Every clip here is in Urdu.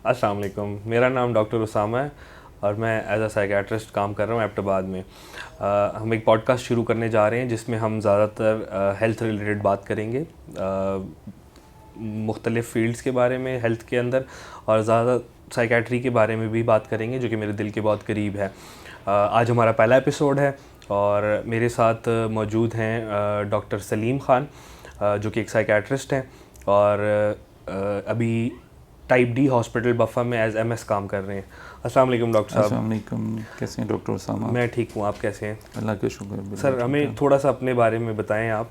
السلام علیکم. میرا نام ڈاکٹر اسامہ ہے اور میں ایز اے سائیکیٹرسٹ کام کر رہا ہوں ایبٹ آباد میں. ہم ایک پوڈ کاسٹ شروع کرنے جا رہے ہیں جس میں ہم زیادہ تر ہیلتھ ریلیٹڈ بات کریں گے, مختلف فیلڈس کے بارے میں ہیلتھ کے اندر, اور زیادہ سائیکیٹری کے بارے میں بھی بات کریں گے جو کہ میرے دل کے بہت قریب ہے. آج ہمارا پہلا ایپیسوڈ ہے اور میرے ساتھ موجود ہیں ڈاکٹر سلیم خان جو کہ ایک سائیکیٹرسٹ ہیں اور ابھی ٹائپ ڈی ہاسپٹل بفا میں ایز ایم ایس کام کر رہے ہیں. السلام علیکم ڈاکٹر صاحب. السلام علیکم, کیسے ہیں ڈاکٹر اسامہ؟ میں ٹھیک ہوں, آپ کیسے ہیں؟ اللہ کا شکر. سر ہمیں تھوڑا سا اپنے بارے میں بتائیں آپ.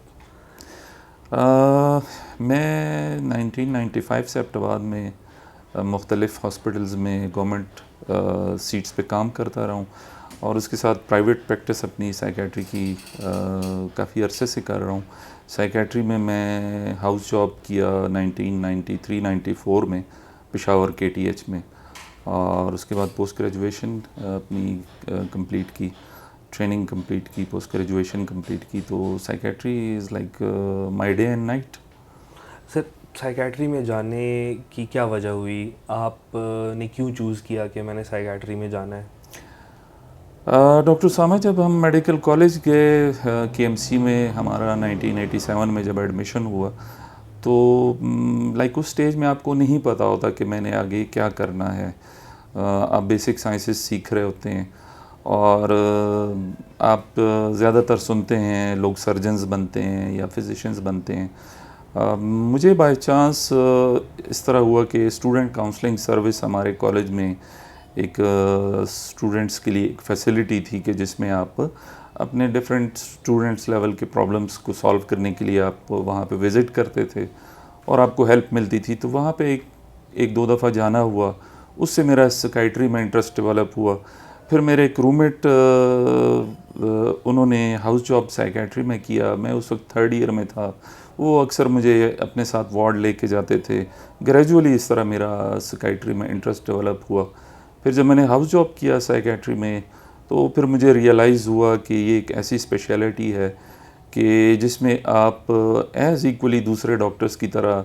میں 1995 سے ایبٹ آباد میں مختلف ہاسپٹلز میں گورنمنٹ سیٹس پہ کام کرتا رہا ہوں اور اس کے ساتھ پرائیویٹ پریکٹس اپنی سائیکیٹری کی کافی عرصے سے کر رہا ہوں. سائیکیٹری میں ہاؤس جاب کیا 1993-94 میں پشاور KTH میں, اور اس کے بعد پوسٹ گریجویشن اپنی کمپلیٹ کی, ٹریننگ کمپلیٹ کی, پوسٹ گریجویشن کمپلیٹ کی. تو psychiatry is like my day and night. Sir psychiatry میں جانے کی کیا وجہ ہوئی, آپ نے کیوں چوز کیا کہ میں نے سائیکیٹری میں جانا ہے؟ ڈاکٹر اسامہ, جب ہم میڈیکل کالج گئے KMC میں, ہمارا 1987 میں جب ایڈمیشن ہوا تو لائک اس سٹیج میں آپ کو نہیں پتہ ہوتا کہ میں نے آگے کیا کرنا ہے. آپ بیسک سائنسز سیکھ رہے ہوتے ہیں اور آپ زیادہ تر سنتے ہیں لوگ سرجنز بنتے ہیں یا فزیشینز بنتے ہیں. مجھے بائی چانس اس طرح ہوا کہ اسٹوڈنٹ کاؤنسلنگ سروس ہمارے کالج میں ایک اسٹوڈنٹس کے لیے ایک فیسلٹی تھی کہ جس میں آپ اپنے ڈفرینٹ اسٹوڈنٹس لیول کے پرابلمس کو سالو کرنے کے لیے آپ وہاں پہ وزٹ کرتے تھے اور آپ کو ہیلپ ملتی تھی. تو وہاں پہ ایک دو دفعہ جانا ہوا, اس سے میرا سائیکیٹری میں انٹرسٹ ڈیولپ ہوا. پھر میرے ایک روم میٹ انہوں نے ہاؤس جاب سائیکیٹری میں کیا, میں اس وقت 3rd ایئر میں تھا. وہ اکثر مجھے اپنے ساتھ وارڈ لے کے جاتے تھے. گریجولی اس طرح میرا سائیکیٹری میں انٹرسٹ ڈیولپ ہوا. پھر جب میں نے ہاؤس جاب کیا سائیکیٹری میں تو پھر مجھے ریئلائز ہوا کہ یہ ایک ایسی اسپیشلٹی ہے کہ جس میں آپ ایز ایکولی دوسرے ڈاکٹرز کی طرح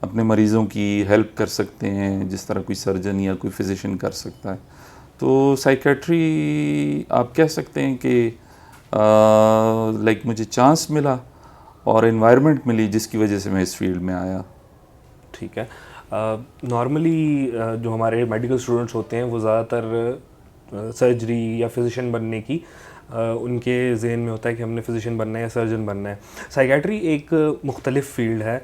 اپنے مریضوں کی ہیلپ کر سکتے ہیں جس طرح کوئی سرجن یا کوئی فزیشین کر سکتا ہے. تو سائیکیٹری آپ کہہ سکتے ہیں کہ لائک مجھے چانس ملا اور انوائرمنٹ ملی جس کی وجہ سے میں اس فیلڈ میں آیا. ٹھیک ہے. نارملی جو ہمارے میڈیکل اسٹوڈنٹس ہوتے ہیں وہ زیادہ تر سرجری یا فزیشین بننے کی ان کے ذہن میں ہوتا ہے کہ ہم نے فزیشین بننا ہے یا سرجن بننا ہے. سائیکیٹری ایک مختلف فیلڈ ہے.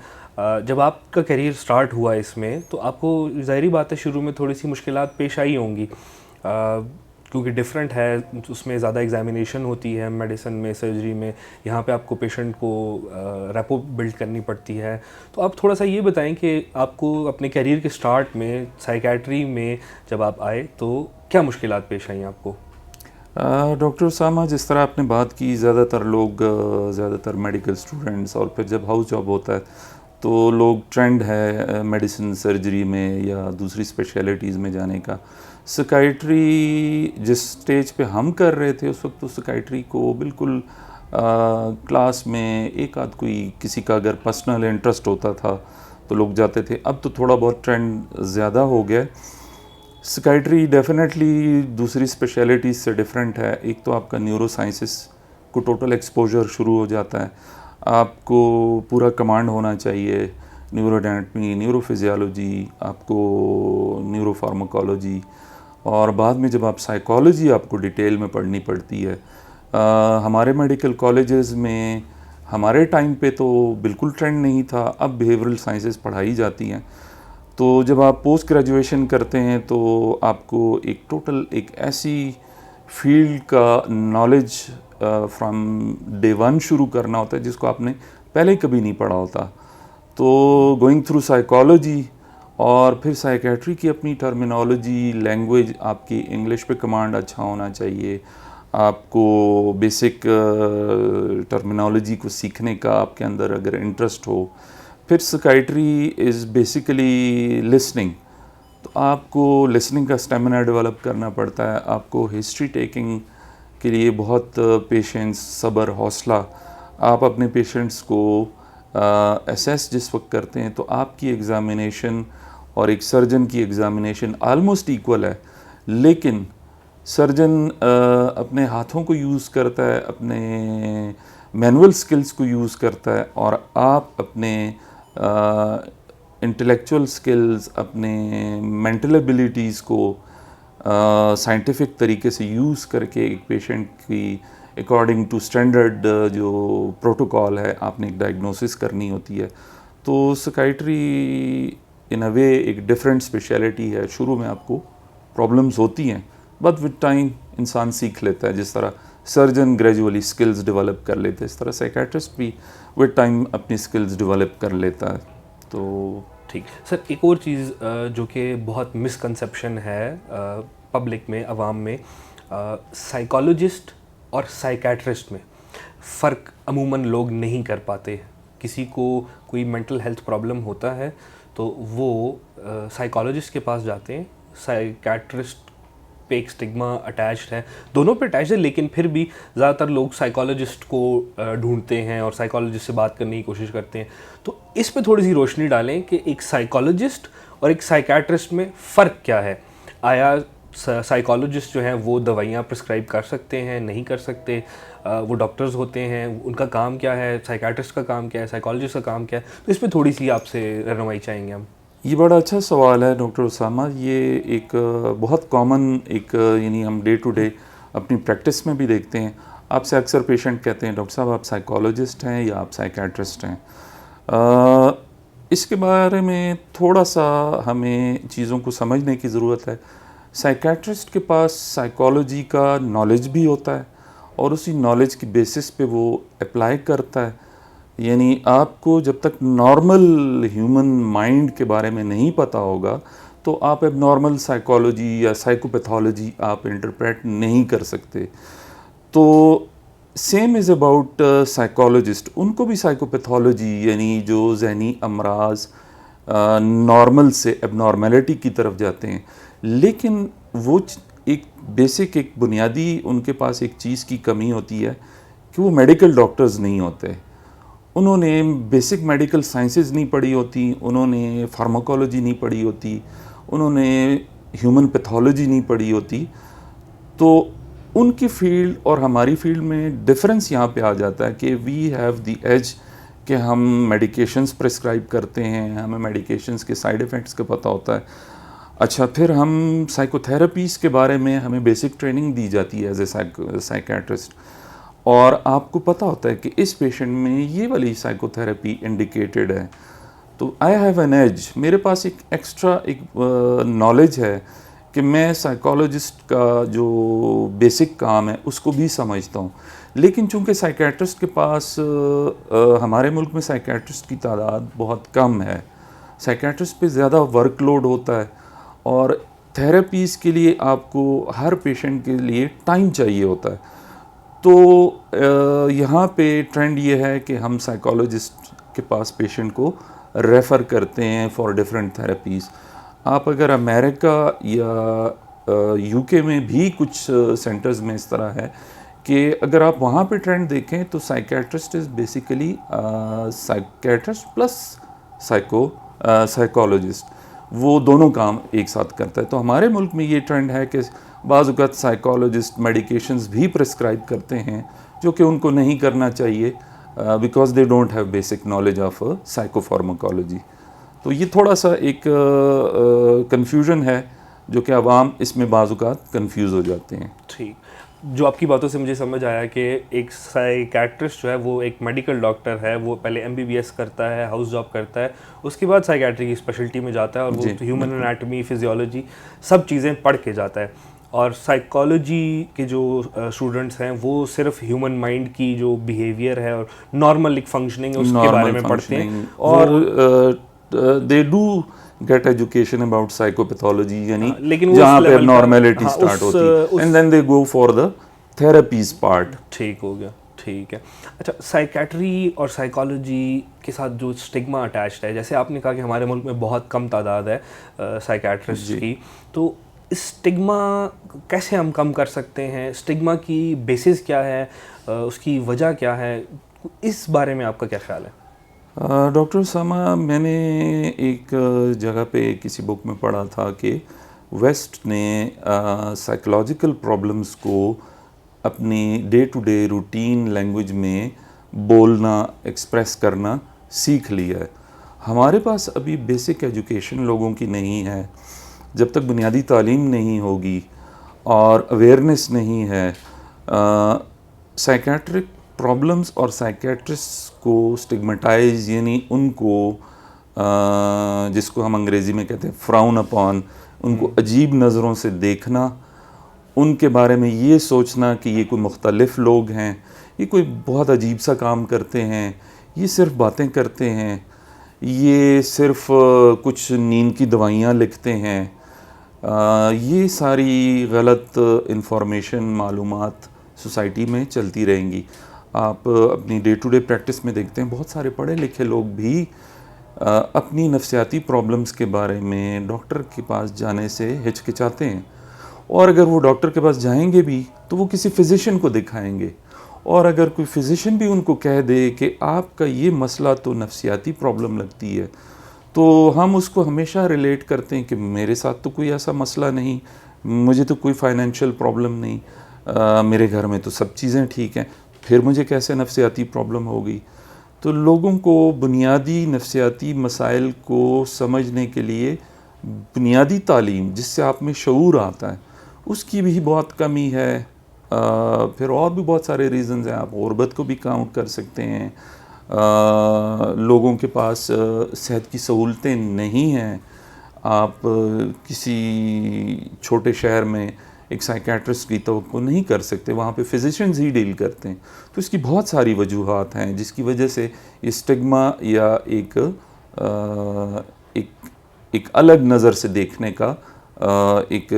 جب آپ کا کیریئر سٹارٹ ہوا اس میں تو آپ کو ظاہری بات ہے شروع میں تھوڑی سی مشکلات پیش آئی ہوں گی کیونکہ ڈفرینٹ ہے, اس میں زیادہ ایگزامینیشن ہوتی ہے میڈیسن میں, سرجری میں. یہاں پہ آپ کو پیشنٹ کو ریپو بلڈ کرنی پڑتی ہے. تو آپ تھوڑا سا یہ بتائیں کہ آپ کو اپنے کیریئر کے سٹارٹ میں سائیکیٹری میں جب آپ آئے تو کیا مشکلات پیش آئیں آپ کو؟ ڈاکٹر اسامہ, جس طرح آپ نے بات کی, زیادہ تر لوگ زیادہ تر میڈیکل اسٹوڈنٹس اور پھر جب ہاؤس جاب ہوتا ہے تو لوگ ٹرینڈ ہے میڈیسن سرجری میں یا دوسری اسپیشلٹیز میں جانے کا. سائیکیٹری جس سٹیج پہ ہم کر رہے تھے اس وقت تو سائیکیٹری کو بالکل کلاس میں ایک آدھ کوئی کسی کا اگر پرسنل انٹرسٹ ہوتا تھا تو لوگ جاتے تھے. اب تو تھوڑا بہت ٹرینڈ زیادہ ہو گیا. سائیکیٹری ڈیفینیٹلی دوسری اسپیشلٹیز سے ڈفرینٹ ہے. ایک تو آپ کا نیورو سائنسز کو ٹوٹل ایکسپوجر شروع ہو جاتا ہے, آپ کو پورا کمانڈ ہونا چاہیے نیورو اناٹمی, نیورو فزیالوجی, آپ کو نیورو فارماکالوجی, اور بعد میں جب آپ سائیکالوجی آپ کو ڈیٹیل میں پڑھنی پڑتی ہے. ہمارے میڈیکل کالجز میں ہمارے ٹائم پہ تو بالکل ٹرینڈ نہیں تھا, اب بیہیورل سائنسز پڑھائی جاتی ہیں. تو جب آپ پوسٹ گریجویشن کرتے ہیں تو آپ کو ایک ٹوٹل ایک ایسی فیلڈ کا نالج فرام ڈے 1 شروع کرنا ہوتا ہے جس کو آپ نے پہلے کبھی نہیں پڑھا ہوتا. تو گوئنگ تھرو سائیکالوجی اور پھر سائیکیٹری کی اپنی ٹرمینالوجی, لینگویج, آپ کی انگلش پہ کمانڈ اچھا ہونا چاہیے, آپ کو بیسک ٹرمینالوجی کو سیکھنے کا آپ کے اندر اگر انٹرسٹ ہو. پھر سائیکیٹری از بیسیکلی لسننگ, تو آپ کو لسننگ کا اسٹیمنا ڈیولپ کرنا پڑتا ہے. آپ کو ہسٹری ٹیکنگ کے لیے بہت پیشنس, صبر, حوصلہ. آپ اپنے پیشنٹس کو اسیس جس وقت کرتے ہیں تو آپ کی ایگزامینیشن اور ایک سرجن کی ایگزامینیشن آلموسٹ ایکول ہے، لیکن سرجن اپنے ہاتھوں کو یوز کرتا ہے، اپنے مینول سکلز کو یوز کرتا ہے، اور آپ اپنے انٹلیکچوئل سکلز، اپنے مینٹل ایبیلیٹیز کو سائنٹیفک طریقے سے یوز کر کے ایک پیشنٹ کی اکارڈنگ ٹو اسٹینڈرڈ جو پروٹوکال ہے آپ نے ایک ڈائگنوسس کرنی ہوتی ہے. تو سکائٹری ان اے وے ایک ڈفرینٹ اسپیشلٹی ہے. شروع میں آپ کو پرابلمس ہوتی ہیں، بٹ وتھ ٹائم انسان سیکھ لیتا ہے. جس طرح سرجن گریجولی سکلز ڈیولپ کر لیتے ہیں، اس طرح سائیکیٹرسٹ بھی وتھ ٹائم اپنی سکلز ڈیولپ کر لیتا ہے. تو ٹھیک سر، ایک اور چیز جو کہ بہت مسکنسیپشن ہے پبلک میں، عوام میں، سائیکالوجسٹ اور سائیکیٹرسٹ میں فرق عموماً لوگ نہیں کر پاتے. کسی کو کوئی مینٹل ہیلتھ پرابلم ہوتا ہے تو وہ سائیکالوجسٹ کے پاس جاتے ہیں. سائیکیٹرسٹ پہ ایک اسٹگما اٹیچڈ ہے، دونوں پہ اٹیچڈ ہے، لیکن پھر بھی زیادہ تر لوگ سائیکالوجسٹ کو ڈھونڈتے ہیں اور سائیکالوجسٹ سے بات کرنے کی کوشش کرتے ہیں. تو اس پہ تھوڑی سی روشنی ڈالیں کہ ایک سائیکالوجسٹ اور ایک سائیکیٹرسٹ میں فرق کیا ہے. آیا سائیکالوجسٹ جو ہیں وہ دوائیاں پرسکرائب کر سکتے ہیں، نہیں کر سکتے؟ وہ ڈاکٹرز ہوتے ہیں، ان کا کام کیا ہے؟ سائیکیٹرسٹ کا کام کیا ہے؟ سائیکالوجسٹ کا کام کیا ہے؟ تو اس پہ تھوڑی سی آپ سے رہنمائی چاہیں گے ہم. یہ بڑا اچھا سوال ہے ڈاکٹر اسامہ. یہ ایک بہت کامن یعنی ہم ڈے ٹو ڈے اپنی پریکٹس میں بھی دیکھتے ہیں. آپ سے اکثر پیشنٹ کہتے ہیں ڈاکٹر صاحب آپ سائیکالوجسٹ ہیں یا آپ سائیکیٹرسٹ ہیں. اس کے بارے میں تھوڑا سا ہمیں چیزوں کو سمجھنے کی ضرورت ہے. سائیکیٹرسٹ کے پاس سائیکالوجی کا نالج بھی ہوتا ہے اور اسی نالج کی بیسس پہ وہ اپلائی کرتا ہے. یعنی آپ کو جب تک نارمل ہیومن مائنڈ کے بارے میں نہیں پتہ ہوگا تو آپ اب نارمل سائیکالوجی یا سائیکوپیتھولوجی آپ انٹرپریٹ نہیں کر سکتے. تو سیم از اباؤٹ سائیکالوجسٹ. ان کو بھی سائیکوپیتھولوجی یعنی جو ذہنی امراض نارمل سے اب نارمیلٹی کی طرف جاتے ہیں، لیکن وہ ایک بیسک ایک بنیادی ان کے پاس ایک چیز کی کمی ہوتی ہے کہ وہ میڈیکل ڈاکٹرز نہیں ہوتے. انہوں نے بیسک میڈیکل سائنسز نہیں پڑھی ہوتی، انہوں نے فارماکولوجی نہیں پڑھی ہوتی، انہوں نے ہیومن پیتھولوجی نہیں پڑھی ہوتی. تو ان کی فیلڈ اور ہماری فیلڈ میں ڈفرینس یہاں پہ آ جاتا ہے کہ وی ہیو دی ایج کہ ہم میڈیکیشنز پرسکرائب کرتے ہیں، ہمیں میڈیکیشنز کے سائیڈ ایفیکٹس کا پتہ ہوتا ہے. اچھا، پھر ہم سائیکو تھیراپیز کے بارے میں ہمیں بیسک ٹریننگ دی جاتی ہے ایز اے سائیکیٹرسٹ، اور آپ کو پتہ ہوتا ہے کہ اس پیشنٹ میں یہ والی سائیکو تھیراپی انڈیکیٹڈ ہے. تو آئی ہیو این ایج، میرے پاس ایک ایکسٹرا ایک نالج ہے کہ میں سائیکالوجسٹ کا جو بیسک کام ہے اس کو بھی سمجھتا ہوں. لیکن چونکہ سائیکیٹرسٹ کے پاس ہمارے ملک میں سائیکیٹرسٹ کی تعداد بہت کم ہے، سائیکیٹرسٹ پہ زیادہ ورک لوڈ ہوتا ہے، اور تھیراپیز کے لیے آپ کو ہر پیشنٹ کے لیے ٹائم چاہیے ہوتا ہے. تو یہاں پہ ٹرینڈ یہ ہے کہ ہم سائیکالوجسٹ کے پاس پیشنٹ کو ریفر کرتے ہیں فار ڈفرینٹ تھیراپیز. آپ اگر امریکہ یا یو کے میں بھی کچھ سینٹرز میں اس طرح ہے کہ اگر آپ وہاں پہ ٹرینڈ دیکھیں تو psychiatrist is basically psychiatrist plus psychologist, وہ دونوں کام ایک ساتھ کرتا ہے. تو ہمارے ملک میں یہ ٹرینڈ ہے کہ بعض اوقات سائیکالوجسٹ میڈیکیشنز بھی پرسکرائب کرتے ہیں جو کہ ان کو نہیں کرنا چاہیے because they don't have basic knowledge of psycho pharmacology. تو یہ تھوڑا سا ایک کنفیوژن ہے جو کہ عوام اس میں بعض اوقات کنفیوز ہو جاتے ہیں. ٹھیک، جو آپ کی باتوں سے مجھے سمجھ آیا کہ ایک سائیکیٹرسٹ جو ہے وہ ایک میڈیکل ڈاکٹر ہے، وہ پہلے MBBS کرتا ہے، ہاؤس جاب کرتا ہے، اس کے بعد سائیکیٹری کی اسپیشلٹی میں جاتا ہے اور وہ ہیومن انیٹمی، فزیولوجی سب چیزیں پڑھ کے جاتا ہے. اور سائیکالوجی کے جو اسٹوڈنٹس ہیں وہ صرف ہیومن مائنڈ کی جو بیہیویئر ہے اور نارمل ایک فنکشننگ ہے اس کے بارے میں پڑھتے ہیں. اور they do get education about psychopathology یعنی لیکن جہاں پہ abnormality start ہوتی ہے and then they go for the therapies part. ٹھیک ہو گیا، ٹھیک ہے. اچھا، سائیکیٹری اور سائیکالوجی کے ساتھ جو اسٹگما اٹیچڈ ہے، جیسے آپ نے کہا کہ ہمارے ملک میں بہت کم تعداد ہے سائیکیٹرسٹ کی، تو اسٹگما کیسے ہم کم کر سکتے ہیں؟ اسٹگما کی بیسس کیا ہے، اس کی وجہ کیا ہے؟ اس بارے میں آپ کا کیا خیال ہے؟ ڈاکٹر اسامہ، میں نے ایک جگہ پہ کسی بک میں پڑھا تھا کہ ویسٹ نے سائیکولوجیکل پرابلمس کو اپنی day to day routine language میں بولنا، ایکسپریس کرنا سیکھ لیا ہے. ہمارے پاس ابھی بیسک ایجوکیشن لوگوں کی نہیں ہے. جب تک بنیادی تعلیم نہیں ہوگی اور اویئرنیس نہیں ہے، سائیکیٹرک پرابلمس اور سائیکیٹرسٹ کو اسٹگمیٹائز، یعنی ان کو جس کو ہم انگریزی میں کہتے ہیں فراؤن اپون، ان کو عجیب نظروں سے دیکھنا، ان کے بارے میں یہ سوچنا کہ یہ کوئی مختلف لوگ ہیں، یہ کوئی بہت عجیب سا کام کرتے ہیں، یہ صرف باتیں کرتے ہیں، یہ صرف کچھ نیند کی دوائیاں لکھتے ہیں، یہ ساری غلط انفارمیشن، معلومات سوسائٹی میں چلتی رہیں گی. آپ اپنی ڈے ٹو ڈے پریکٹس میں دیکھتے ہیں بہت سارے پڑھے لکھے لوگ بھی اپنی نفسیاتی پرابلمس کے بارے میں ڈاکٹر کے پاس جانے سے ہچکچاتے ہیں، اور اگر وہ ڈاکٹر کے پاس جائیں گے بھی تو وہ کسی فزیشین کو دکھائیں گے، اور اگر کوئی فزیشین بھی ان کو کہہ دے کہ آپ کا یہ مسئلہ تو نفسیاتی پرابلم لگتی ہے، تو ہم اس کو ہمیشہ ریلیٹ کرتے ہیں کہ میرے ساتھ تو کوئی ایسا مسئلہ نہیں، مجھے تو کوئی فائنینشیل پرابلم نہیں، میرے گھر میں تو سب چیزیں ٹھیک ہیں، پھر مجھے کیسے نفسیاتی پرابلم ہوگی. تو لوگوں کو بنیادی نفسیاتی مسائل کو سمجھنے کے لیے بنیادی تعلیم، جس سے آپ میں شعور آتا ہے، اس کی بھی بہت کمی ہے. پھر اور بھی بہت سارے ریزنز ہیں. آپ غربت کو بھی کاؤنٹ کر سکتے ہیں. لوگوں کے پاس صحت کی سہولتیں نہیں ہیں. آپ کسی چھوٹے شہر میں ایک سائیکیٹرسٹ کی توقع نہیں کر سکتے، وہاں پہ فزیشینز ہی ڈیل کرتے ہیں. تو اس کی بہت ساری وجوہات ہیں جس کی وجہ سے یہ اسٹگما یا ایک الگ نظر سے دیکھنے کا ایک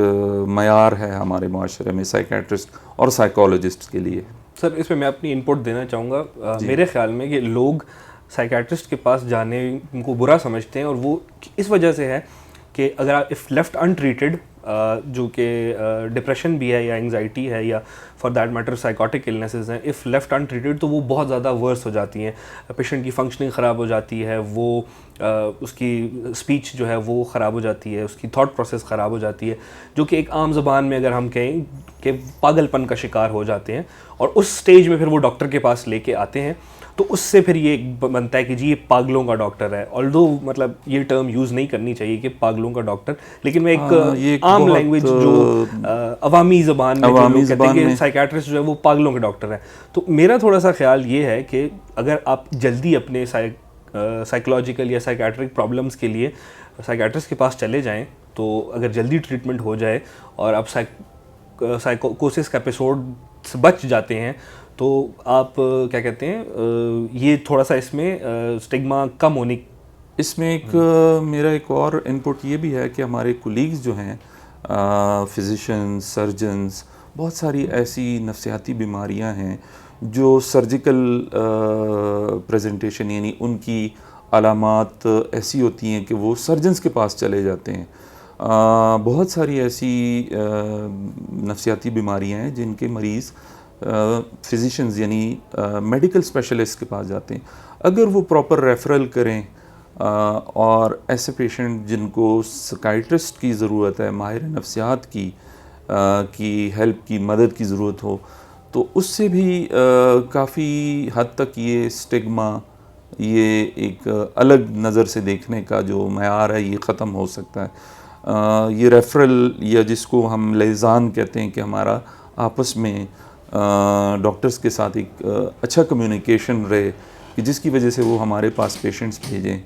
معیار ہے ہمارے معاشرے میں سائیکیٹرسٹ اور سائیکالوجسٹ کے لیے. سر اس میں اپنی انپٹ دینا چاہوں گا. میرے خیال میں کہ لوگ سائیکیٹرسٹ کے پاس جانے کو برا سمجھتے ہیں، اور وہ اس وجہ سے ہے کہ اگر آپ اف لیفٹ ان ٹریٹڈ، جو کہ ڈپریشن بھی ہے یا انگزائٹی ہے یا for that matter psychotic illnesses ہیں، اف لیفٹ ان ٹریٹڈ تو وہ بہت زیادہ ورس ہو جاتی ہیں. پیشنٹ کی فنکشننگ خراب ہو جاتی ہے، وہ اس کی اسپیچ جو ہے وہ خراب ہو جاتی ہے، اس کی تھاٹ پروسیس خراب ہو جاتی ہے، جو کہ ایک عام زبان میں اگر ہم کہیں کہ پاگل پن کا شکار ہو جاتے ہیں. اور اس سٹیج میں پھر وہ ڈاکٹر کے پاس لے کے آتے ہیں، تو اس سے پھر یہ بنتا ہے کہ جی یہ پاگلوں کا ڈاکٹر ہے. آلدو مطلب یہ ٹرم یوز نہیں کرنی چاہیے کہ پاگلوں کا ڈاکٹر، لیکن میں ایک عام لینگویج جو عوامی زبان میں جو لوگ کہتے ہیں کہ سائیکیٹرسٹ جو ہے وہ پاگلوں کے ڈاکٹر ہیں. تو میرا تھوڑا سا خیال یہ ہے کہ اگر آپ جلدی اپنے سائیکولوجیکل یا سائیکیٹرک پرابلمس کے لیے سائیکیٹرسٹ کے پاس چلے جائیں، تو اگر جلدی ٹریٹمنٹ ہو جائے اور آپ سائیکوسس کا ایپیسوڈ سے بچ جاتے ہیں، تو آپ کیا کہتے ہیں یہ تھوڑا سا اس میں اسٹگما کم ہونے. اس میں میرا ایک اور انپٹ یہ بھی ہے کہ ہمارے کولیگز جو ہیں فزیشنز، سرجنز، بہت ساری ایسی نفسیاتی بیماریاں ہیں جو سرجیکل پریزنٹیشن، یعنی ان کی علامات ایسی ہوتی ہیں کہ وہ سرجنز کے پاس چلے جاتے ہیں. بہت ساری ایسی نفسیاتی بیماریاں ہیں جن کے مریض فزیشنز یعنی میڈیکل اسپیشلسٹ کے پاس جاتے ہیں. اگر وہ پراپر ریفرل کریں اور ایسے پیشنٹ جن کو سائیکیٹرسٹ کی ضرورت ہے، ماہر نفسیات کی ہیلپ کی، مدد کی ضرورت ہو، تو اس سے بھی کافی حد تک یہ اسٹگما، یہ ایک الگ نظر سے دیکھنے کا جو معیار ہے یہ ختم ہو سکتا ہے. یہ ریفرل یا جس کو ہم لیزان کہتے ہیں کہ ہمارا آپس میں ڈاکٹرز کے ساتھ ایک اچھا کمیونیکیشن رہے کہ جس کی وجہ سے وہ ہمارے پاس پیشنٹس بھیجیں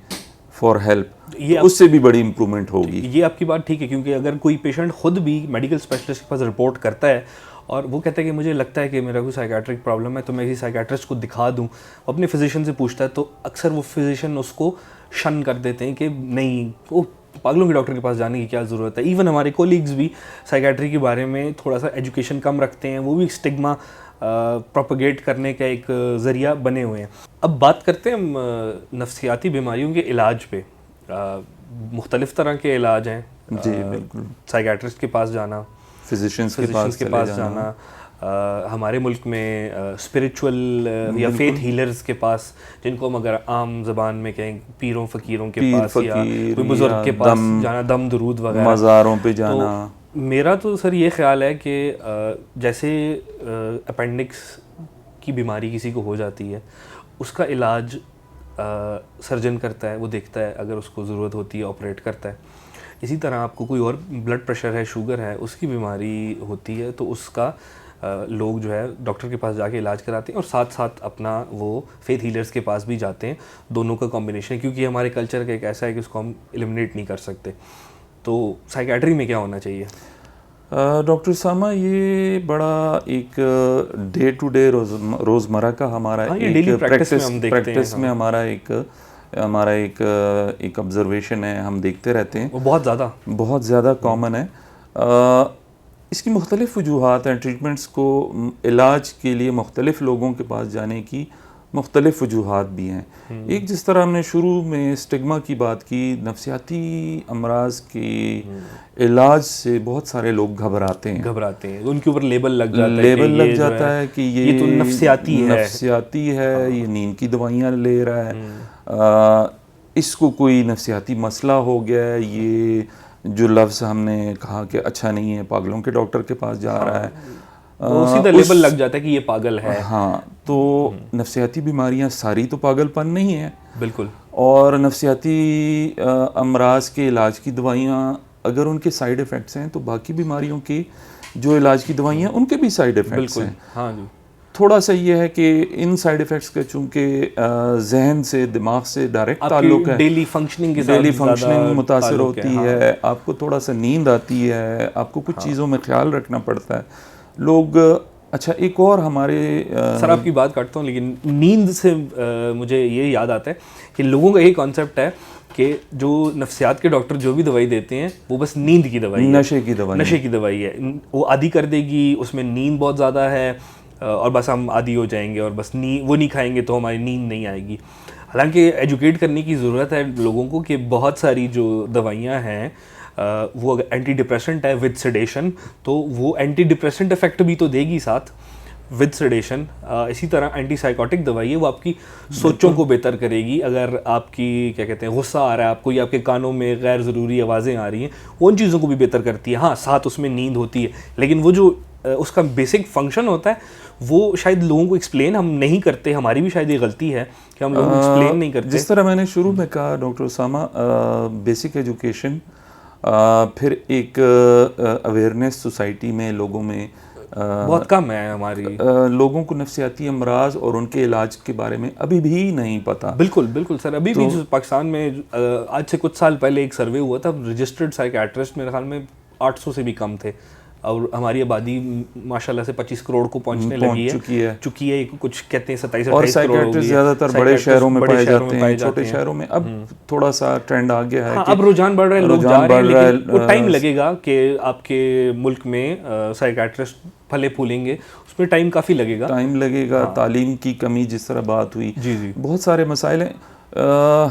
فار ہیلپ، اس سے بھی بڑی امپرومنٹ ہوگی. یہ آپ کی بات ٹھیک ہے، کیونکہ اگر کوئی پیشنٹ خود بھی میڈیکل اسپیشلسٹ کے پاس رپورٹ کرتا ہے اور وہ کہتا ہے کہ مجھے لگتا ہے کہ میرا کوئی سائیکیٹرک پرابلم ہے تو میں کسی سائیکیٹرسٹ کو دکھا دوں، اپنے فزیشین سے پوچھتا ہے، تو اکثر وہ فزیشین اس کو شن کر دیتے ہیں کہ نہیں، وہ پاگلوں کے ڈاکٹر کے پاس جانے کی کیا ضرورت ہے. ایون ہمارے کولیگز بھی سائیکیٹری کے بارے میں تھوڑا سا ایجوکیشن کم رکھتے ہیں، وہ بھی اسٹگما پروپیگیٹ کرنے کا ایک ذریعہ بنے ہوئے ہیں. اب بات کرتے ہیں ہم نفسیاتی بیماریوں کے علاج پہ. مختلف طرح کے علاج ہیں. جی بالکل. سائیکیٹرسٹ کے پاس جانا، فزیشنز کے پاس جانا، ہمارے ملک میں اسپریچول یا فیتھ ہیلرز کے پاس، جن کو ہم اگر عام زبان میں کہیں پیروں فقیروں کے پاس یا کوئی بزرگ کے پاس جانا، دم درود وغیرہ، مزاروں پہ جانا، میرا تو سر یہ خیال ہے کہ جیسے اپینڈکس کی بیماری کسی کو ہو جاتی ہے، اس کا علاج سرجن کرتا ہے، وہ دیکھتا ہے، اگر اس کو ضرورت ہوتی ہے آپریٹ کرتا ہے. اسی طرح آپ کو کوئی اور بلڈ پریشر ہے، شوگر ہے، اس کی بیماری ہوتی ہے تو اس کا لوگ جو ہے ڈاکٹر کے پاس جا کے علاج کراتے ہیں، اور ساتھ ساتھ اپنا وہ فیتھ ہیلرز کے پاس بھی جاتے ہیں. دونوں کا کمبینیشن، کیونکہ ہمارے کلچر کا ایک ایسا ہے کہ اس کو ہم ایلیمنیٹ نہیں کر سکتے. تو سائیکیٹری میں کیا ہونا چاہیے؟ ڈاکٹر اسامہ، یہ بڑا ایک ڈے ٹو ڈے روزمرہ کا ہمارا پریکٹس میں ہمارا ایک آبزرویشن ہے، ہم دیکھتے رہتے ہیں، وہ بہت زیادہ کامن ہے. اس کی مختلف وجوہات ہیں. ٹریٹمنٹس کو علاج کے لیے مختلف لوگوں کے پاس جانے کی مختلف وجوہات بھی ہیں. ایک جس طرح ہم نے شروع میں اسٹگما کی بات کی، نفسیاتی امراض کے علاج سے بہت سارے لوگ گھبراتے ہیں، ان کے اوپر لیبل لگ جاتا ہے کہ یہ تو نفسیاتی ہے، یہ نیند کی دوائیاں لے رہا ہے، اس کو کوئی نفسیاتی مسئلہ ہو گیا ہے، یہ جو لفظ ہم نے کہا کہ اچھا نہیں ہے، پاگلوں کے ڈاکٹر کے پاس جا رہا ہے، سیدھا لیبل لگ جاتا ہے کہ یہ پاگل ہے. ہاں، تو نفسیاتی بیماریاں ساری تو پاگل پن نہیں ہیں. بالکل. اور نفسیاتی امراض کے علاج کی دوائیاں اگر ان کے سائیڈ ایفیکٹس ہیں تو باقی بیماریوں کی جو علاج کی دوائیاں ان کے بھی سائیڈ ایفیکٹس ہیں. ہاں جی. تھوڑا سا یہ ہے کہ ان سائیڈ ایفیکٹس کا چونکہ ذہن سے، دماغ سے ڈائریکٹ تعلق ہے، ڈیلی فنکشننگ متاثر ہوتی ہے، آپ کو تھوڑا سا نیند آتی ہے، آپ کو کچھ چیزوں میں خیال رکھنا پڑتا ہے. لوگ اچھا ایک اور ہمارے سر آپ کی بات کاٹتا ہوں، لیکن نیند سے مجھے یہ یاد آتا ہے کہ لوگوں کا یہی کانسیپٹ ہے کہ جو نفسیات کے ڈاکٹر جو بھی دوائی دیتے ہیں وہ بس نیند کی دوائی ہے، نشے کی دوائی ہے، وہ عادی کر دے گی، اس میں نیند بہت زیادہ ہے اور بس ہم عادی ہو جائیں گے، اور بس وہ نہیں کھائیں گے تو ہماری نیند نہیں آئے گی. حالانکہ ایجوکیٹ کرنے کی ضرورت ہے لوگوں کو کہ بہت ساری جو دوائیاں ہیں وہ اگر اینٹی ڈپریسنٹ ہے ود سیڈیشن تو وہ اینٹی ڈپریسنٹ افیکٹ بھی تو دے گی ساتھ ود سیڈیشن. اسی طرح اینٹی سائیکوٹک دوائی ہے، وہ آپ کی سوچوں کو بہتر کرے گی. اگر آپ کی کیا کہتے ہیں غصہ آ رہا ہے آپ کو، یا آپ کے کانوں میں غیر ضروری آوازیں آ رہی ہیں، وہ ان چیزوں کو بھی بہتر کرتی ہے. ہاں، ساتھ اس میں نیند ہوتی ہے، لیکن وہ جو اس کا بیسک فنکشن ہوتا ہے وہ شاید لوگوں کو ایکسپلین ہم نہیں کرتے. ہماری بھی شاید یہ غلطی ہے کہ ہم لوگوں کو ایکسپلین نہیں کرتے. جس طرح میں نے شروع میں کہا ڈاکٹر اسامہ، بیسک ایجوکیشن، پھر ایک اویئرنیس سوسائٹی میں لوگوں میں بہت کم ہے. ہماری لوگوں کو نفسیاتی امراض اور ان کے علاج کے بارے میں ابھی بھی نہیں پتہ. بالکل سر. ابھی بھی پاکستان میں آج سے کچھ سال پہلے ایک سروے ہوا تھا، رجسٹرڈ سائیکیٹرسٹ میرے خیال میں 800 سے بھی کم تھے، اور ہماری آبادی ماشاءاللہ سے 25 کروڑ کو پہنچنے لگی ہے، چکی ہے. کچھ کہتے ہیں 27-28 کروڑ. اور سائیکیٹرسٹ زیادہ تر بڑے شہروں میں پائے جاتے ہیں، چھوٹے شہروں میں اب تھوڑا سا ٹرینڈ آ گیا ہے. اب رجحان بڑھ رہا ہے، لوگ جا رہے ہیں، لیکن وہ ٹائم لگے گا کہ آپ کے ملک میں سائیکیٹرسٹ پھلے پھولیں گے، اس میں ٹائم کافی لگے گا. تعلیم کی کمی جس طرح بات ہوئی، بہت سارے مسائل ہیں.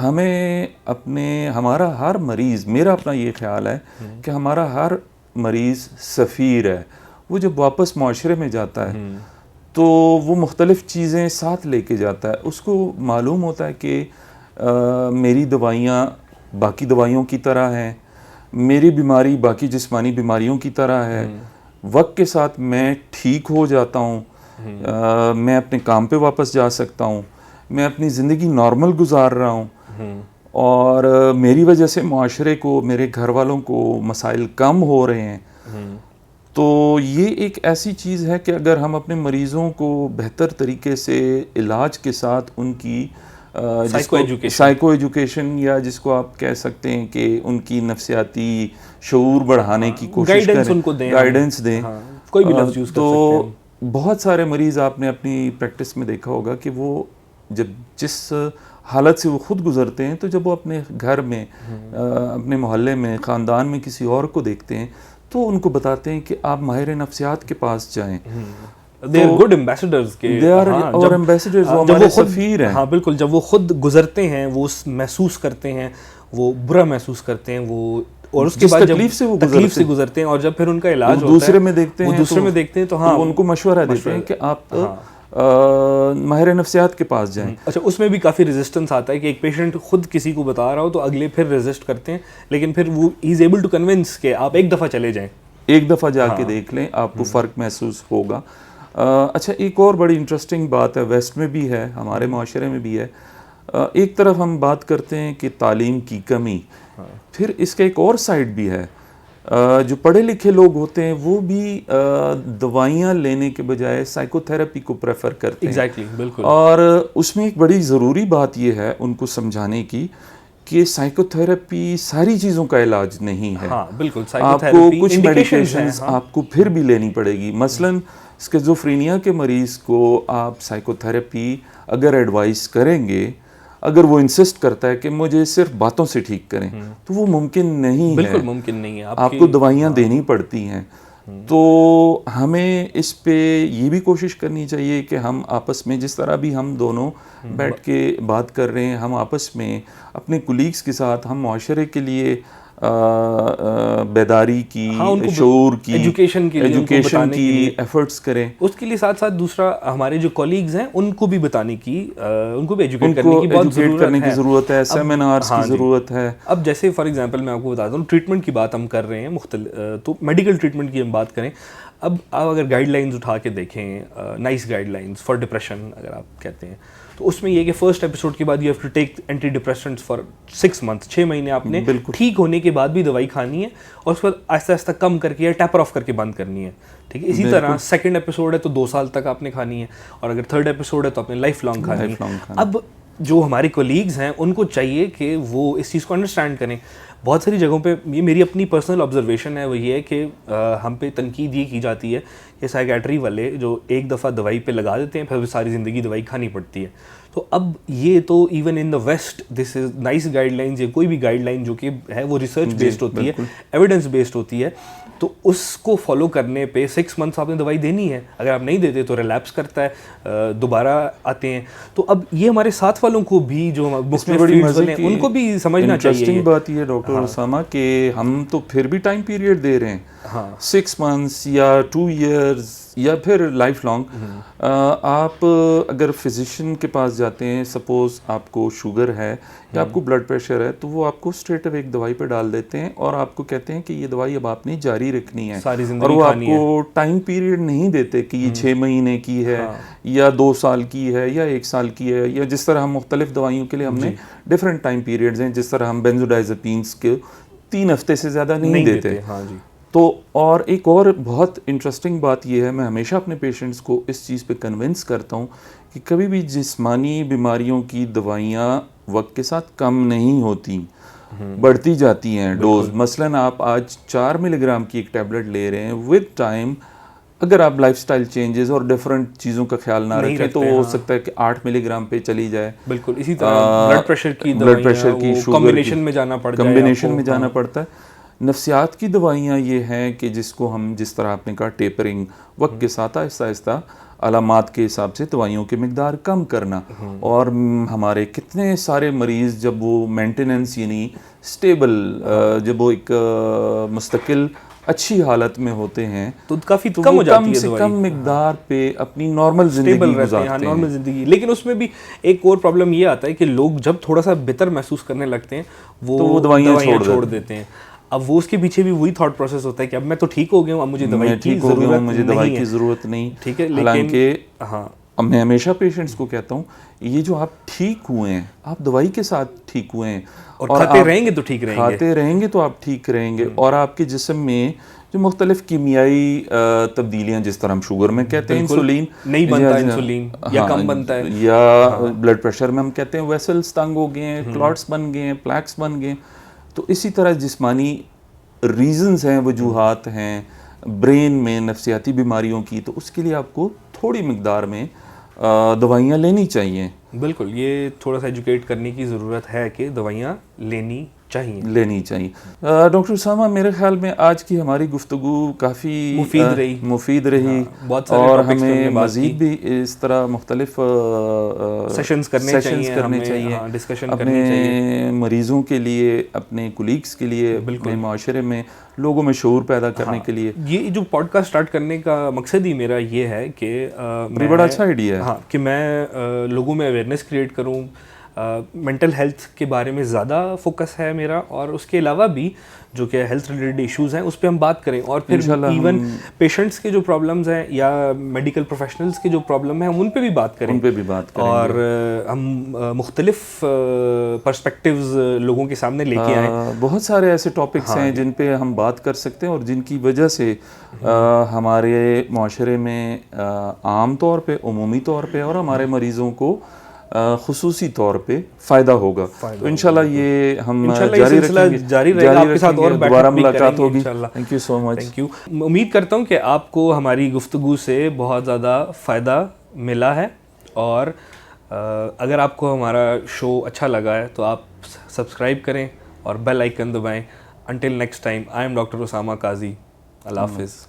ہمیں ہمارا ہر مریض، میرا اپنا یہ خیال ہے کہ ہمارا ہر مریض سفیر ہے. وہ جب واپس معاشرے میں جاتا ہے تو وہ مختلف چیزیں ساتھ لے کے جاتا ہے. اس کو معلوم ہوتا ہے کہ میری دوائیاں باقی دوائیوں کی طرح ہیں، میری بیماری باقی جسمانی بیماریوں کی طرح ہے. وقت کے ساتھ میں ٹھیک ہو جاتا ہوں، میں اپنے کام پہ واپس جا سکتا ہوں، میں اپنی زندگی نارمل گزار رہا ہوں، اور میری وجہ سے معاشرے کو، میرے گھر والوں کو مسائل کم ہو رہے ہیں. تو یہ ایک ایسی چیز ہے کہ اگر ہم اپنے مریضوں کو بہتر طریقے سے علاج کے ساتھ ان کی سائیکو ایجوکیشن، یا جس کو آپ کہہ سکتے ہیں کہ ان کی نفسیاتی شعور بڑھانے کی کوشش کریں، گائیڈنس دیں، کوئی بھی لفظ یوز کر سکتے ہیں. تو بہت سارے مریض آپ نے اپنی پریکٹس میں دیکھا ہوگا کہ وہ جب جس حالت سے وہ خود گزرتے ہیں، تو جب وہ اپنے گھر میں، اپنے محلے میں، خاندان میں کسی اور کو دیکھتے ہیں تو ان کو بتاتے ہیں کہ آپ ماہر نفسیات کے پاس جائیں. they are good ambassadors کے، اور ایمبیسڈرز وہ ہمارے سفیر ہیں. ہاں بالکل. جب وہ خود گزرتے ہیں، وہ محسوس کرتے ہیں، وہ برا محسوس کرتے ہیں، وہ اور اس کے بعد جب تکلیف سے گزرتے ہیں اور جب پھر ان کا علاج ہوتا ہے دوسرے میں دیکھتے ہیں تو ہاں ان کو مشورہ دیتے ہیں کہ آپ ماہر نفسیات کے پاس جائیں. اچھا اس میں بھی کافی ریزسٹنس آتا ہے کہ ایک پیشنٹ خود کسی کو بتا رہا ہو تو اگلے پھر ریزسٹ کرتے ہیں, لیکن پھر وہ ہی از ایبل ٹو کنونس کہ آپ ایک دفعہ چلے جائیں, ایک دفعہ جا کے دیکھ لیں, آپ کو فرق محسوس ہوگا. اچھا ایک اور بڑی انٹرسٹنگ بات ہے, ویسٹ میں بھی ہے, ہمارے معاشرے میں بھی ہے. ایک طرف ہم بات کرتے ہیں کہ تعلیم کی کمی, پھر اس کا ایک اور سائڈ بھی ہے. جو پڑھے لکھے لوگ ہوتے ہیں وہ بھی دوائیاں لینے کے بجائے سائیکو تھراپی کو پریفر کرتے ہیں. ایگزیکٹلی, بالکل. اور اس میں ایک بڑی ضروری بات یہ ہے ان کو سمجھانے کی کہ سائیکو تھراپی ساری چیزوں کا علاج نہیں ہے. ہاں بالکل, آپ کو کچھ میڈیکیشنز آپ کو پھر بھی لینی پڑے گی. مثلاً اسکیزوفرینیا کے مریض کو آپ سائیکو تھراپی اگر ایڈوائز کریں گے, اگر وہ انسسٹ کرتا ہے کہ مجھے صرف باتوں سے ٹھیک کریں, تو وہ ممکن نہیں ہے, بالکل ممکن نہیں ہے. آپ کو دوائیاں دینی پڑتی ہیں. تو ہمیں اس پہ یہ بھی کوشش کرنی چاہیے کہ ہم آپس میں, جس طرح بھی ہم دونوں بیٹھ کے بات کر رہے ہیں, ہم آپس میں اپنے کولیگز کے ساتھ ہم معاشرے کے لیے بیداری کی, شعور کی, ایجوکیشن کی ایفرٹس کریں. اس کے لیے ساتھ ساتھ دوسرا ہمارے جو کولیگز ہیں ان کو بھی بتانے کی, ان کو بھی ایجوکیٹ کرنے کی بہت ضرورت ہے, سیمینارز کی ضرورت ہے. اب جیسے فار ایگزامپل میں آپ کو بتاتا ہوں, ٹریٹمنٹ کی بات ہم کر رہے ہیں مختلف, تو میڈیکل ٹریٹمنٹ کی ہم بات کریں. اب آپ اگر گائیڈ لائنز اٹھا کے دیکھیں, nice guide lines for depression اگر آپ کہتے ہیں, تو اس میں یہ کہ فرسٹ ایپیسوڈ کے بعد you have to take antidepressants for 6 months, 6 مہینے آپ نے ٹھیک ہونے کے بعد بھی دوائی کھانی ہے, اور اس کے بعد آہستہ آہستہ کم کر کے یا ٹیپر آف کر کے بند کرنی ہے. ٹھیک ہے, اسی طرح سیکنڈ ایپیسوڈ ہے تو 2 سال تک آپ نے کھانی ہے, اور اگر تھرڈ ایپیسوڈ ہے تو آپ نے لائف لانگ کھانی ہے. اب جو ہمارے کولیگز ہیں ان کو چاہیے کہ وہ اس چیز کو انڈرسٹینڈ کریں. بہت ساری جگہوں پہ یہ میری اپنی پرسنل آبزرویشن ہے, وہ یہ ہے کہ ہم پہ تنقید یہ کی جاتی ہے کہ سائیکیٹری والے جو ایک دفعہ دوائی پہ لگا دیتے ہیں پھر ساری زندگی دوائی کھانی پڑتی ہے. تو اب یہ تو even in the West this is nice guidelines, یا کوئی بھی گائیڈ لائن جو کہ ہے وہ ریسرچ بیسڈ ہوتی ہے, ایویڈنس بیسڈ ہوتی ہے, تو اس کو فالو کرنے پہ 6 months آپ نے دوائی دینی ہے. اگر آپ نہیں دیتے تو ریلیپس کرتا ہے, دوبارہ آتے ہیں. تو اب یہ ہمارے ساتھ والوں کو بھی جو مختلف فیلڈز والے ہیں ان کو بھی سمجھنا چاہیے. انٹرسٹنگ بات یہ ڈاکٹر اسامہ کہ ہم تو پھر بھی ٹائم پیریڈ دے رہے ہیں, 6 months یا 2 years یا پھر لائف لانگ. آپ اگر فزیشین کے پاس جاتے ہیں, سپوز آپ کو شوگر ہے یا آپ کو بلڈ پریشر ہے, تو وہ آپ کو اسٹریٹ اوے ایک دوائی پہ ڈال دیتے ہیں اور آپ کو کہتے ہیں کہ یہ دوائی اب آپ نے جاری رکھنی ہے, اور وہ آپ کو ٹائم پیریڈ نہیں دیتے کہ یہ 6 مہینے کی ہے یا 2 سال کی ہے یا 1 سال کی ہے, یا جس طرح ہم مختلف دوائیوں کے لیے ہم نے ڈفرینٹ ٹائم پیریڈز ہیں, جس طرح ہم بینزوڈائزپینس کے 3 ہفتے سے زیادہ نہیں دیتے. تو اور ایک اور بہت انٹرسٹنگ بات یہ ہے, میں ہمیشہ اپنے پیشنٹس کو اس چیز پہ کنونس کرتا ہوں کہ کبھی بھی جسمانی بیماریوں کی دوائیاں وقت کے ساتھ کم نہیں ہوتی, بڑھتی جاتی ہیں ڈوز. مثلاً آپ آج 4 ملی گرام کی ایک ٹیبلٹ لے رہے ہیں, ود ٹائم اگر آپ لائف سٹائل چینجز اور ڈفرینٹ چیزوں کا خیال نہ رکھیں تو ہو سکتا ہے کہ 8 ملی گرام پہ چلی جائے. بالکل اسی طرح بلڈ پریشر کی کمبینیشن میں جانا پڑتا ہے. نفسیات کی دوائیاں یہ ہیں کہ جس کو ہم, جس طرح آپ نے کہا ٹیپرنگ, وقت کے ساتھ آہستہ آہستہ علامات کے حساب سے دوائیوں کی مقدار کم کرنا. اور ہمارے کتنے سارے مریض جب وہ مینٹیننس یعنی اسٹیبل, جب وہ ایک مستقل اچھی حالت میں ہوتے ہیں تو کافی کم ہو جاتی ہے, کم سے کم مقدار پہ اپنی نارمل زندگی گزارتے ہیں. لیکن اس میں بھی ایک اور پرابلم یہ آتا ہے کہ لوگ جب تھوڑا سا بہتر محسوس کرنے لگتے ہیں وہ دوائیاں چھوڑ دیتے ہیں. اب وہ اس کے پیچھے بھی وہی تھاٹ پروسیس ہوتا ہے کہ اب میں تو ٹھیک ہو گیا ہوں, اب مجھے دوائی کی ضرورت نہیں. ٹھیک ہے, حالانکہ میں ہمیشہ پیشنٹس کو کہتا ہوں یہ جو آپ ٹھیک ہوئے ہیں, آپ دوائی کے ساتھ ٹھیک ہوئے ہیں اور کھاتے رہیں گے تو ٹھیک رہیں گے, کھاتے رہیں گے تو آپ ٹھیک رہیں گے. اور آپ کے جسم میں جو مختلف کیمیائی تبدیلیاں, جس طرح ہم شوگر میں کہتے ہیں انسولین نہیں بنتا, انسولین یا کم بنتا ہے, یا بلڈ پریشر میں ہم کہتے ہیں ویسلز تنگ ہو گئے ہیں, کلاٹس بن گئے ہیں, پلیکس بن گئے. تو اسی طرح جسمانی ریزنز ہیں, وجوہات ہیں برین میں نفسیاتی بیماریوں کی, تو اس کے لیے آپ کو تھوڑی مقدار میں دوائیاں لینی چاہیے. بالکل, یہ تھوڑا سا ایجوکیٹ کرنے کی ضرورت ہے کہ دوائیاں لینی لینی چاہیے. ڈاکٹر اسامہ میرے خیال میں آج کی ہماری گفتگو کافی مفید رہی اور ہمیں مزید بھی اس طرح مختلف سیشنز کرنے چاہیے اپنے مریضوں کے لیے, اپنے کولیگس کے لیے, اپنے معاشرے میں لوگوں میں شعور پیدا کرنے کے لیے. یہ جو پوڈ کاسٹ اسٹارٹ کرنے کا مقصد ہی میرا یہ ہے کہ بڑا اچھا آئیڈیا ہے. ہاں, کہ میں لوگوں میں اویئرنیس کریٹ کروں. مینٹل ہیلتھ کے بارے میں زیادہ فوکس ہے میرا, اور اس کے علاوہ بھی جو کہ ہیلتھ ریلیٹڈ ایشوز ہیں اس پہ ہم بات کریں, اور پھر ایون پیشنٹس کے جو پرابلمز ہیں یا میڈیکل پروفیشنلز کے جو پرابلم ہیں ہم ان پہ بھی بات کریں, اور ہم مختلف پرسپیکٹیوز لوگوں کے سامنے لے کے آئیں. بہت سارے ایسے ٹاپکس ہیں جن پہ ہم بات کر سکتے ہیں اور جن کی وجہ سے ہمارے معاشرے میں عام طور پہ, عمومی طور پہ, اور ہمارے مریضوں کو خصوصی طور پہ فائدہ ہوگا. تو انشاءاللہ یہ ہم جاری رہے گا, آپ کے ساتھ اور دوبارہ ملاقات ہوگی. Thank you so much. Thank you. امید کرتا ہوں کہ آپ کو ہماری گفتگو سے بہت زیادہ فائدہ ملا ہے, اور اگر آپ کو ہمارا شو اچھا لگا ہے تو آپ سبسکرائب کریں اور بیل آئیکن دبائیں. Until next time, I am doctor Usama Qazi. اللہ حافظ.